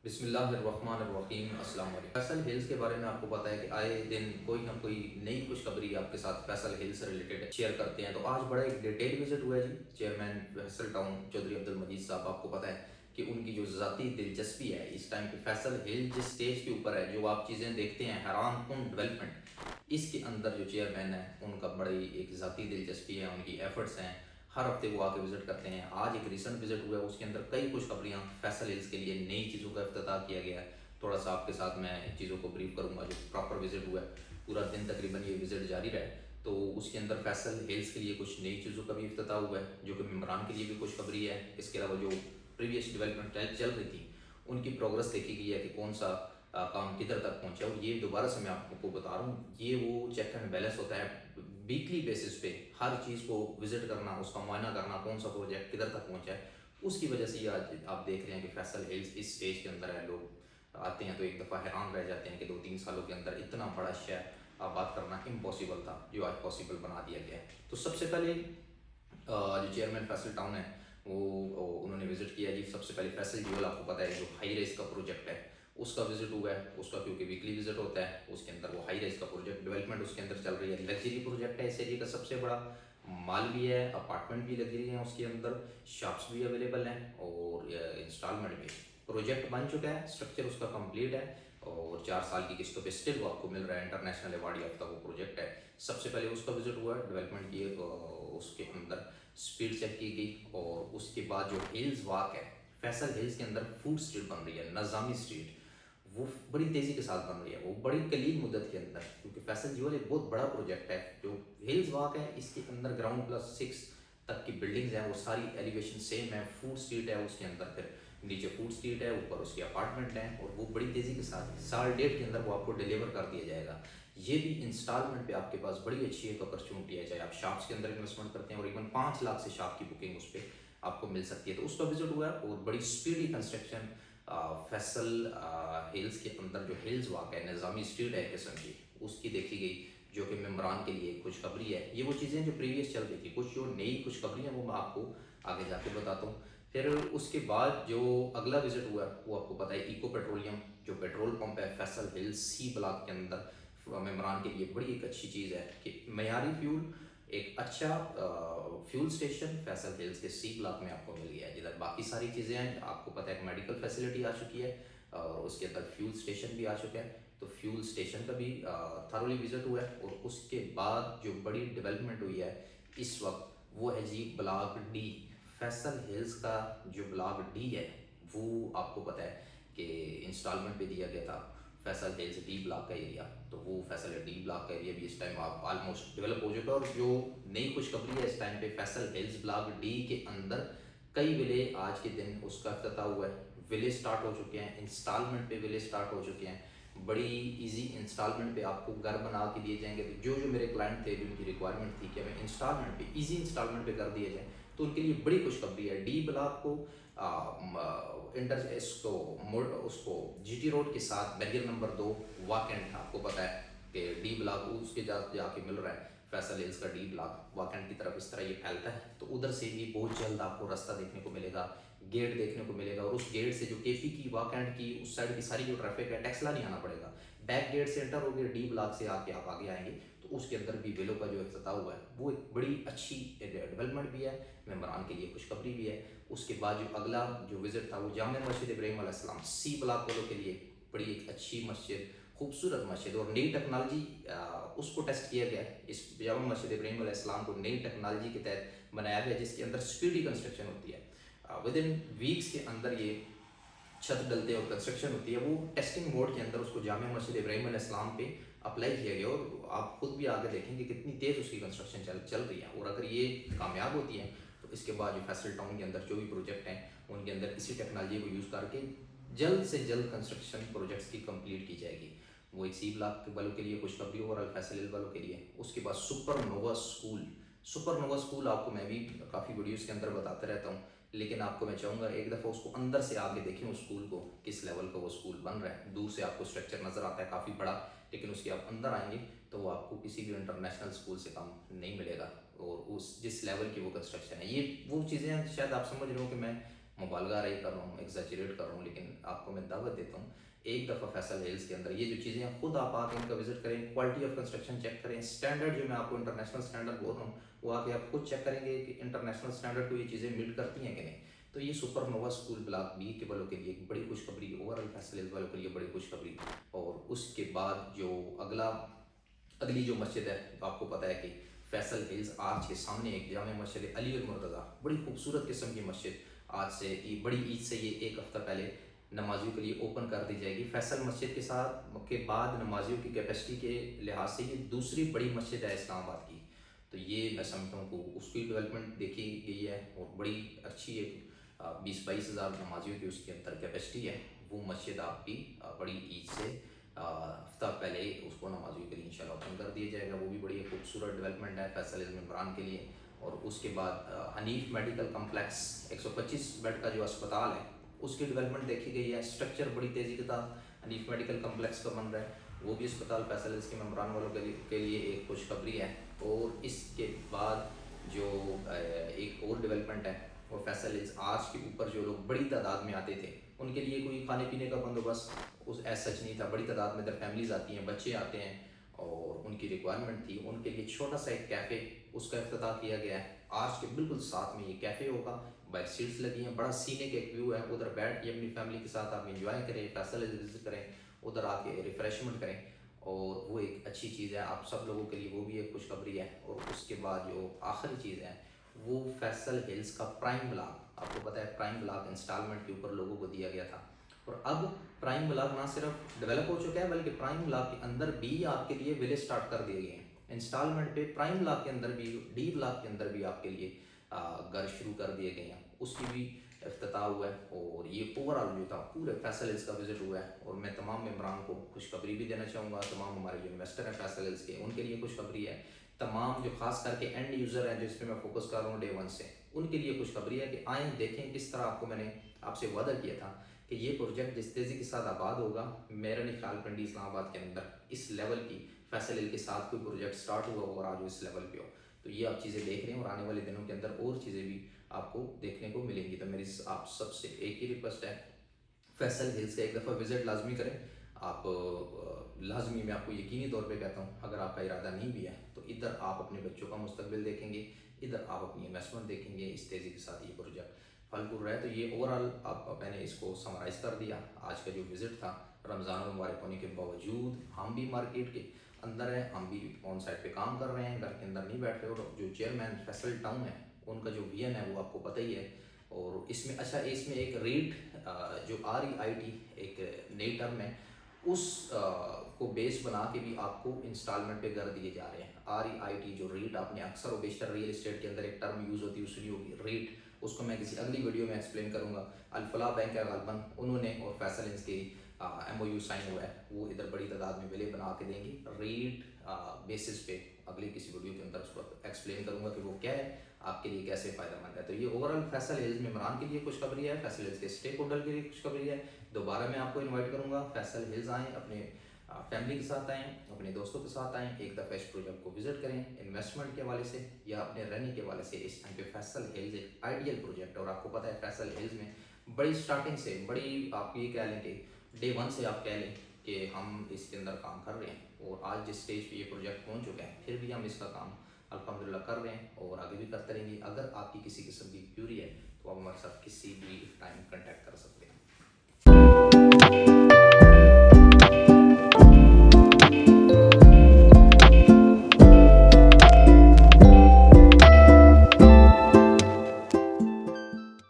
बिस्मिल्लाहिर्रहमानिर्रहीम अस्सलाम वालेकुम। फैसल हिल्स के बारे में आपको पता है कि आए दिन कोई ना कोई नई खुशखबरी आपके साथ फैसल हिल्स से रिलेटेड शेयर करते हैं। तो आज बड़ा एक डिटेल विजिट हुआ है जी। चेयरमैन फैसल टाउन चौधरी अब्दुल मजीद साहब, आपको पता है कि उनकी जो ज़ाती दिलचस्पी है इस टाइम पे फैसल हिल जिस स्टेज के ऊपर है, जो आप चीज़ें देखते हैं हैरान कुन डेवलपमेंट, इसके अंदर जो चेयरमैन है उनका बड़ी एक ज़ाती दिलचस्पी है, उनकी एफर्ट्स हैं। हर हफ्ते वो आके विजिट करते हैं। आज एक रिसेंट विजिट हुआ है, उसके अंदर कई खुशखबरियाँ फैसल हिल्स के लिए नई चीज़ों का इफ्तिताह किया गया है। थोड़ा सा आपके साथ मैं इन चीज़ों को ब्रीफ करूँगा। जो प्रॉपर विजिट हुआ है, पूरा दिन तकरीबन ये विजिट जारी रहे, तो उसके अंदर फैसल हिल्स के लिए कुछ नई चीज़ों का भी इफ्तिताह हुआ है, जो कि मेम्बरान के लिए भी खुशखबरी है। इसके अलावा जो प्रीवियस डेवलपमेंट चल रही थी उनकी प्रोग्रेस देखी गई है कि कौन सा काम किधर तक पहुंचा। और ये दोबारा से मैं आपको बता रहा हूँ, ये वो चेक एंड बैलेंस होता है वीकली बेसिस पे, हर चीज़ को विजिट करना, उसका मुआयना करना, कौन सा प्रोजेक्ट किधर तक पहुंचा है। उसकी वजह से ये आज आप देख रहे हैं कि फैसल हिल्स इस स्टेज के अंदर है। लोग आते हैं तो एक दफ़ा हैरान रह जाते हैं कि 2-3 सालों के अंदर इतना बड़ा शहर आबाद करना इम्पॉसिबल था, जो आज पॉसिबल बना दिया गया है। तो सबसे पहले जो चेयरमैन फैसल टाउन है वो उन्होंने विजिट किया जी। सबसे पहले फैसल ज्यूल, आपको पता है जो हाई रेस का प्रोजेक्ट है उसका विजिट हुआ है। उसका क्योंकि वीकली विजिट होता है, उसके अंदर वो हाई रेस का प्रोजेक्ट डेवलपमेंट उसके अंदर चल रही है। लग्जरी प्रोजेक्ट है, इस एरिया का सबसे बड़ा माल भी है, अपार्टमेंट भी लग्जरी हैं, उसके अंदर शॉप्स भी अवेलेबल हैं और इंस्टॉलमेंट भी। प्रोजेक्ट बन चुका है, स्ट्रक्चर उसका कंप्लीट है और 4 साल की किस्तों पे स्टिल वो आपको मिल रहा है। इंटरनेशनल अवार्ड याफ्ता वो प्रोजेक्ट है। सबसे पहले उसका विजिट हुआ, डेवलपमेंट की उसके अंदर स्पीड चेक की गई। और उसके बाद जो हिल्स वॉक है, फैसल हिल्स के अंदर फूड स्ट्रीट बन रही है, नज़ामी स्ट्रीट, वो बड़ी तेज़ी के साथ बन रही है, वो बड़ी कलील मुद्दत के अंदर, क्योंकि फैसल ज्यूल एक बहुत बड़ा प्रोजेक्ट है। जो हिल्स वॉक है इसके अंदर ग्राउंड +6 तक की बिल्डिंग्स हैं, वो सारी एलिवेशन सेम है। फूड स्ट्रीट है उसके अंदर, फिर नीचे फूड स्ट्रीट है, ऊपर उसके अपार्टमेंट हैं, और वो बड़ी तेज़ी के साथ साल डेढ़ के अंदर वो आपको डिलीवर कर दिया जाएगा। ये भी इंस्टॉलमेंट पे आपके पास बड़ी अच्छी एक अपॉर्चुनिटी है, चाहे आप शॉप्स के अंदर इन्वेस्टमेंट करते हैं, और इवन 5 लाख से शॉप की बुकिंग उस पर आपको मिल सकती है। तो उसका विजिट हुआ है और बड़ी स्पीडी कंस्ट्रक्शन फैसल हिल्स के अंदर जो हिल्स वॉक है, निज़ामी स्ट्रीट है किस्म की, उसकी देखी गई, जो कि मेम्बरान के लिए खुशखबरी है। ये वो चीज़ें जो प्रीवियस चल रही थी, कुछ जो नई खुशखबरी हैं वो मैं आपको आगे जाके बताता हूँ। फिर उसके बाद जो अगला विजिट हुआ वो आपको पता है, इको पेट्रोलियम जो पेट्रोल पंप है फैसल हिल्स सी ब्लॉक के अंदर, मेम्बरान के लिए बड़ी एक अच्छी चीज़ है कि मयारी फ्यूल, एक अच्छा फ्यूल स्टेशन फैसल हिल्स के सी ब्लॉक में आपको मिल गया है। जिधर बाकी सारी चीज़ें हैं, आपको पता है, मेडिकल फैसिलिटी आ चुकी है और उसके अंदर फ्यूल स्टेशन भी आ चुका है। तो फ्यूल स्टेशन का भी थारोली विजिट हुआ है। और उसके बाद जो बड़ी डेवलपमेंट हुई है इस वक्त, वो है जी ब्लॉक डी। फैसल हिल्स का जो ब्लॉक डी है वो आपको पता है कि इंस्टॉलमेंट पे दिया गया था। फैसल हिल्स डी ब्लॉक का एरिया, तो वो फैसल डी ब्लॉक का एरिया भी इस टाइम आप ऑलमोस्ट डेवलप हो चुका है। और जो नई खुशखबरी है इस टाइम पे, फैसल हिल्स ब्लॉक डी के अंदर कई विले आज के दिन उसका इफ्तिताह हुआ है। विले स्टार्ट हो चुके हैं, इंस्टॉलमेंट पे विले स्टार्ट हो चुके हैं। बड़ी इजी इंस्टॉलमेंट पे आपको घर बना के दिए जाएंगे। तो जो जो मेरे क्लाइंट थे, जिनकी रिक्वायरमेंट थी कि हमें इंस्टॉलमेंट पे, इजी इंस्टॉलमेंट पे कर दिए जाए, तो उनके लिए बड़ी खुशखबरी है। डी ब्लॉक को इंटर इसको उसको जीटी रोड के साथ बैरियर नंबर 2 वाकेंट, आपको पता है कि डी ब्लॉक उसके जाके मिल रहा है। फैसल हिल्स का डी ब्लॉक वाकेंट की तरफ इस तरह ये फैलता है, तो उधर से भी बहुत जल्द आपको रास्ता देखने को मिलेगा, गेट देखने को मिलेगा। और उस गेट से जो केपी की वाकेंट की उस साइड की सारी जो ट्रैफिक है, टेक्सला नहीं आना पड़ेगा, बैक गेट से एंटर होकर डी ब्लॉक से आके आप आगे आएंगे, तो उसके अंदर भी विलो का जो इफ्तिताह हुआ है वो एक बड़ी अच्छी डेवलपमेंट भी है, मेम्बरान के लिए खुशखबरी भी है। उसके बाद जो अगला जो विजिट था वो जामे मस्जिद इब्राहिम अलैहिस्सलाम सी ब्लॉक वालों के लिए बड़ी एक अच्छी मस्जिद, खूबसूरत मस्जिद, और नई टेक्नोलॉजी उसको टेस्ट किया गया है। इस जामा मस्जिद इब्राहिम अलैहिस्सलाम को नई टेक्नोलॉजी के तहत बनाया गया, जिसके अंदर स्पीडी कंस्ट्रक्शन होती है। विद इन वीक्स के अंदर ये छत डलते और कंस्ट्रक्शन होती है। वो टेस्टिंग मोड के अंदर उसको जामा मस्जिद इब्राहिम अलैहिस्सलाम पे अप्लाई किया गया, और आप खुद भी आगे देखेंगे कितनी तेज़ उसकी कंस्ट्रक्शन चल रही है। और अगर ये कामयाब होती है तो इसके बाद जो फैसल टाउन के अंदर जो भी प्रोजेक्ट हैं उनके अंदर इसी टेक्नोलॉजी को यूज़ करके जल्द से जल्द कंस्ट्रक्शन प्रोजेक्ट्स की कंप्लीट की जाएगी। वो एक सी ब्लॉक वालों के लिए खुशखबरी, ओवरऑल फैसल हिल वालों के लिए। उसके बाद सुपरनोवा स्कूल, सुपरनोवा स्कूल आपको मैं भी काफ़ी वीडियोज़ के अंदर बताते रहता हूँ, लेकिन आपको मैं चाहूँगा एक दफ़ा उसको अंदर से आगे देखें, उस स्कूल को, किस लेवल का वो स्कूल बन रहा है। दूर से आपको स्ट्रक्चर नज़र आता है काफ़ी बड़ा, लेकिन उसके आप अंदर आएंगे तो वो आपको किसी भी इंटरनेशनल स्कूल से कम नहीं मिलेगा। और उस जिस लेवल की वो कंस्ट्रक्शन है, ये वो चीज़ें शायद आप समझ रहे हो कि मैं मुबालगा रही कर रहा हूँ, एग्जैजरेट कर रहा हूँ, लेकिन आपको मैं दावत देता हूँ एक दफ़ा फैसल हिल्स के अंदर ये जो चीज़ें हैं खुद आप आके इनका विजिट करें, क्वालिटी ऑफ कंस्ट्रक्शन चेक करें, स्टैंडर्ड जो मैं आपको इंटरनेशनल स्टैंडर्ड बोल रहा हूँ वो आके आप खुद चेक करेंगे कि इंटरनेशनल स्टैंडर्ड को ये चीज़ें मीट करती हैं कि नहीं। तो ये सुपरनोवा स्कूल ब्लॉक बी के वालों के लिए एक बड़ी खुशखबरी, ओवरऑल फैसल हिल्स वालों के लिए बड़ी खुशखबरी। और उसके बाद जो अगली जो मस्जिद है तो आपको पता है कि फैसल हिल्स आर्च के सामने एक जामे मस्जिद है अली और मुर्तज़ा, बड़ी खूबसूरत किस्म की मस्जिद। आज से बड़ी ईद से ये एक हफ़्ता पहले नमाजियों के लिए ओपन कर दी जाएगी। फैसल मस्जिद के साथ के बाद नमाजियों की कैपेसिटी के लिहाज से ये दूसरी बड़ी मस्जिद है इस्लामाबाद की। तो ये मैं समझता हूँ कि उसकी डेवलपमेंट देखी गई है और बड़ी अच्छी एक 20-22 हज़ार नमाजियों की उसके अंदर कैपेसिटी है। वो मस्जिद आप भी बड़ी ईद से हफ्ता पहले उसको नमाजियों के लिए इंशाल्लाह ओपन कर दिया जाएगा। वो भी बड़ी खूबसूरत डेवलपमेंट है फैसल इमरान के लिए। और उसके बाद हनीफ मेडिकल कम्प्लेक्स 125 बेड का जो अस्पताल है उसकी डेवलपमेंट देखी गई है। स्ट्रक्चर बड़ी तेज़ी के साथ हनीफ मेडिकल कम्प्लेक्स का बन रहा है। वो भी अस्पताल फैसल के मेम्बरान वालों के लिए एक खुशखबरी है। और इसके बाद जो एक और डेवलपमेंट है और फैसल आर्च के ऊपर जो लोग बड़ी तादाद में आते थे उनके लिए कोई खाने पीने का बंदोबस्त उस ऐसा सच नहीं था। बड़ी तादाद में इधर फैमिलीज आती हैं, बच्चे आते हैं और उनकी रिक्वायरमेंट थी, उनके लिए छोटा सा एक कैफ़े उसका इफ्तिताह किया गया है। आर्च के बिल्कुल साथ में ये कैफ़े होगा, बाइक सीट्स लगी हैं, बड़ा सीने के एक व्यू है, उधर बैठ के अपनी फैमिली के साथ आप इंजॉय करें, फैसल विजिट करें, उधर आके रिफ़्रेशमेंट करें। और वो एक अच्छी चीज़ है आप सब लोगों के लिए, वो भी एक खुशखबरी है। और उसके बाद जो आखिरी चीज़ है वो फैसल हिल्स का प्राइम ब्लॉक, आपको पता है प्राइम ब्लॉक इंस्टॉलमेंट के ऊपर लोगों को दिया गया था और अब प्राइम ब्लॉक ना सिर्फ डेवलप हो चुका है बल्कि प्राइम ब्लॉक के अंदर भी आपके लिए विलेज स्टार्ट कर दिए गए हैं इंस्टॉलमेंट पे। प्राइम ब्लॉक के अंदर भी, डी ब्लॉक के अंदर भी आपके लिए घर शुरू कर दिए गए हैं, उसकी भी इफ्तिताह हुआ है। और ये ओवरऑल जो था पूरे फैसल हिल्स का विजिट हुआ है। और मैं तमाम मेम्बरान को खुशखबरी भी देना चाहूँगा, तमाम हमारे जो इन्वेस्टर हैं फैसल हिल्स के उनके लिए खुशखबरी है, तमाम जो खास करके एंड यूज़र हैं जिस पे मैं फोकस कर रहा हूँ डे वन से, उनके लिए खुशखबरी है कि आएँ देखें किस तरह आपको मैंने आपसे वादा किया था कि ये प्रोजेक्ट जिस तेज़ी के साथ आबाद होगा, मेरा नहीं ख्याल पिंडी इस्लामाबाद के अंदर इस लेवल की फैसल हिल के साथ कोई प्रोजेक्ट स्टार्ट हुआ हो और आज वो इस लेवल पे हो। तो ये आप चीज़ें देख रहे हैं और आने वाले दिनों के अंदर और चीज़ें भी आपको देखने को मिलेंगी। तो मेरी आप सबसे एक ही रिक्वेस्ट है, फैसल हिल्स का एक दफ़ा विज़िट लाजमी करें आप। लाजमी मैं आपको यकीनी तौर पे कहता हूँ, अगर आपका इरादा नहीं भी है तो इधर आप अपने बच्चों का मुस्तकबिल देखेंगे, इधर आप अपनी इन्वेस्टमेंट देखेंगे, इस तेज़ी के साथ ये प्रोजेक्ट फल फूल रहा है। तो ये ओवरऑल आप मैंने इसको समराइज़ कर दिया। आज का जो विज़िट था रमज़ान मुबारक होने के बावजूद हम भी मार्केट के अंदर हैं, हम भी ऑन साइड पे काम कर रहे हैं, घर के अंदर नहीं बैठ रहे। और जो चेयरमैन फैसल टाउन है उनका जो विजन है वो आपको पता ही है। और इसमें अच्छा इसमें एक रेट जो REIT एक नई टर्म है उस को बेस बना के भी आपको इंस्टॉलमेंट पे घर दिए जा रहे हैं। REIT जो रेट आपने अक्सर और बेशतर रियल एस्टेट के अंदर एक टर्म यूज़ होती है सुनी होगी रेट, उसको मैं किसी अगली वीडियो में एक्सप्लेन करूँगा। अल-फलाह बैंक है गालबन उन्होंने और फैसल के MOU साइन हुआ है, वो इधर बड़ी तादाद में विले बना के देंगे रेट बेसिस पे। अगली किसी वीडियो के अंदर उसको एक्सप्लेन करूँगा कि वो क्या है, आपके लिए कैसे फ़ायदेमंद है। तो ये ओवरऑल फैसल हिल्स में इमरान के लिए खुशखबरी है, फैसल हिल्स के स्टेक होल्डर के लिए खुशखबरी है। दोबारा मैं आपको इन्वाइट करूँगा फैसल हिल्स आएँ, अपने फैमिली के साथ आएँ, अपने दोस्तों के साथ आएँ, एक दफ़ा इस प्रोजेक्ट को विजिट करें। इन्वेस्टमेंट के हवाले से या अपने रहने के हवाले से इस टाइम पे फैसल हिल्स एक आइडियल प्रोजेक्ट है। और आपको पता है फैसल हिल्स में बड़ी स्टार्टिंग से बड़ी आप ये कह लें कि डे वन से आप कह लें कि हम इसके अंदर काम कर रहे हैं और आज जिस स्टेज पे ये प्रोजेक्ट पहुंच चुका है फिर भी हम इसका काम अल्हम्दुलिल्लाह कर रहे हैं और आगे भी करते रहेंगे। अगर आपकी किसी किस्म की क्यूरी है तो आप हमारे साथ किसी भी टाइम कांटेक्ट कर सकते हैं।